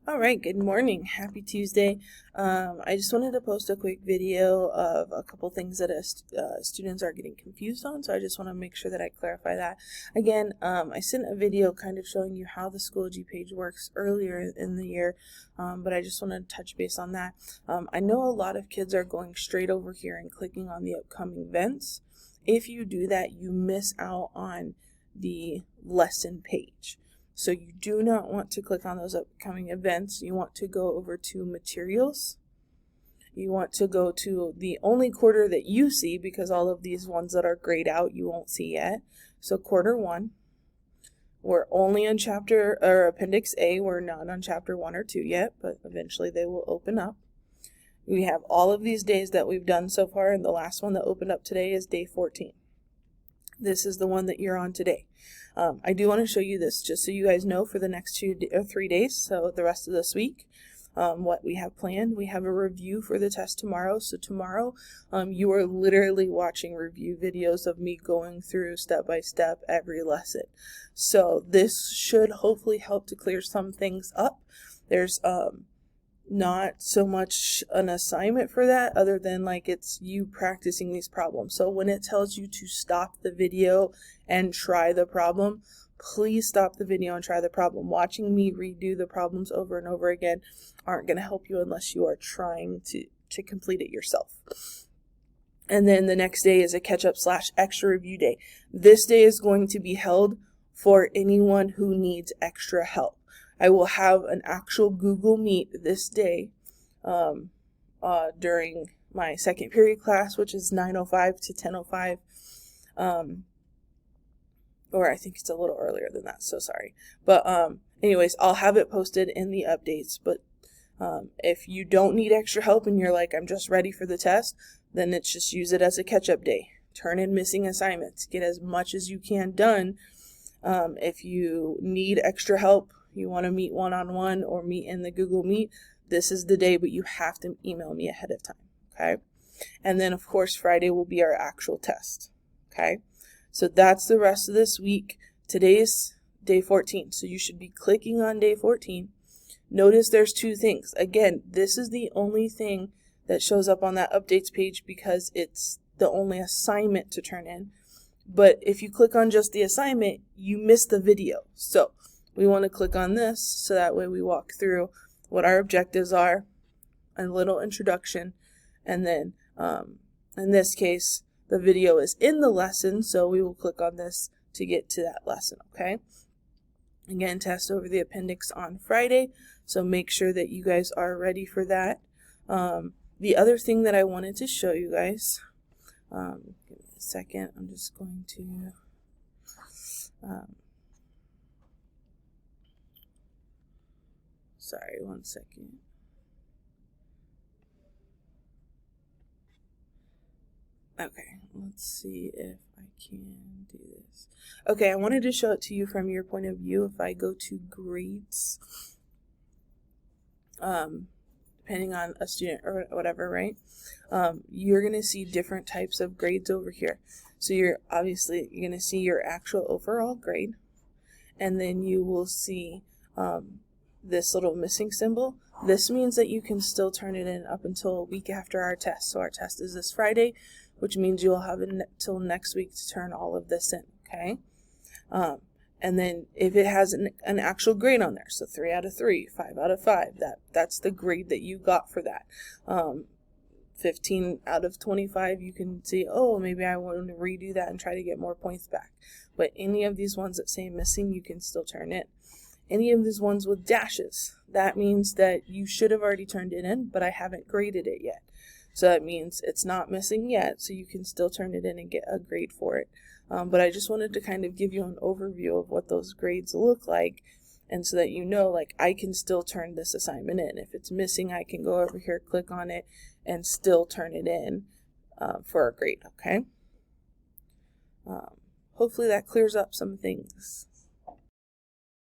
All right, good morning. Happy Tuesday. I just wanted to post a quick video of a couple things that students are getting confused on, so I just want to make sure that I clarify that. Again, I sent a video kind of showing you how the Schoology page works earlier in the year, but I just want to touch base on that. I know a lot of kids are going straight over here and clicking on the upcoming events. If you do that, you miss out on the lesson page. So you do not want to click on those upcoming events. You want to go over to materials. You want to go to the only quarter that you see, because all of these ones that are grayed out you won't see yet. So quarter 1. We're only on chapter or appendix A. We're not on chapter 1 or 2 yet, but eventually they will open up. We have all of these days that we've done so far, and the last one that opened up today is day 14. This is the one that you're on today. I do want to show you this just so you guys know for the next 2 or 3 days, so the rest of this week, what we have planned. We have a review for the test tomorrow. So tomorrow, you are literally watching review videos of me going through step by step every lesson. So this should hopefully help to clear some things up. There's not so much an assignment for that, other than like it's you practicing these problems. So when it tells you to stop the video and try the problem, please stop the video and try the problem. Watching me redo the problems over and over again aren't going to help you unless you are trying to complete it yourself. And then the next day is a catch-up/extra review day. This day is going to be held for anyone who needs extra help. I will have an actual Google Meet this day during my second period class, which is 9:05 to 10:05. Or I think it's a little earlier than that, so sorry. But anyways, I'll have it posted in the updates. But if you don't need extra help and you're like, I'm just ready for the test, then it's just use it as a catch-up day. Turn in missing assignments. Get as much as you can done. If you need extra help, you want to meet one-on-one or meet in the Google Meet, this is the day, but you have to email me ahead of time, okay? And then, of course, Friday will be our actual test, okay? So that's the rest of this week. Today's day 14, so you should be clicking on day 14. Notice there's 2 things. Again, this is the only thing that shows up on that updates page because it's the only assignment to turn in. But if you click on just the assignment, you miss the video. So we want to click on this so that way we walk through what our objectives are, a little introduction, and then in this case, the video is in the lesson, so we will click on this to get to that lesson, okay? Again, test over the appendix on Friday, so make sure that you guys are ready for that. The other thing that I wanted to show you guys, give me a second, I'm just going to... Sorry, 1 second. Okay, let's see if I can do this. Okay, I wanted to show it to you from your point of view. If I go to grades, depending on a student or whatever, right? You're going to see different types of grades over here. So you're going to see your actual overall grade, and then you will see this little missing symbol. This means that you can still turn it in up until a week after our test. So our test is this Friday, which means you'll have until next week to turn all of this in, okay? And then if it has an actual grade on there, so 3 out of 3, 5 out of 5, that's the grade that you got for that. 15 out of 25, you can see, oh, maybe I want to redo that and try to get more points back. But any of these ones that say missing, you can still turn in. Any of these ones with dashes, that means that you should have already turned it in, but I haven't graded it yet. So that means it's not missing yet, so you can still turn it in and get a grade for it. But I just wanted to kind of give you an overview of what those grades look like, and so that you know, like, I can still turn this assignment in. If it's missing, I can go over here, click on it, and still turn it in for a grade, okay? Hopefully that clears up some things.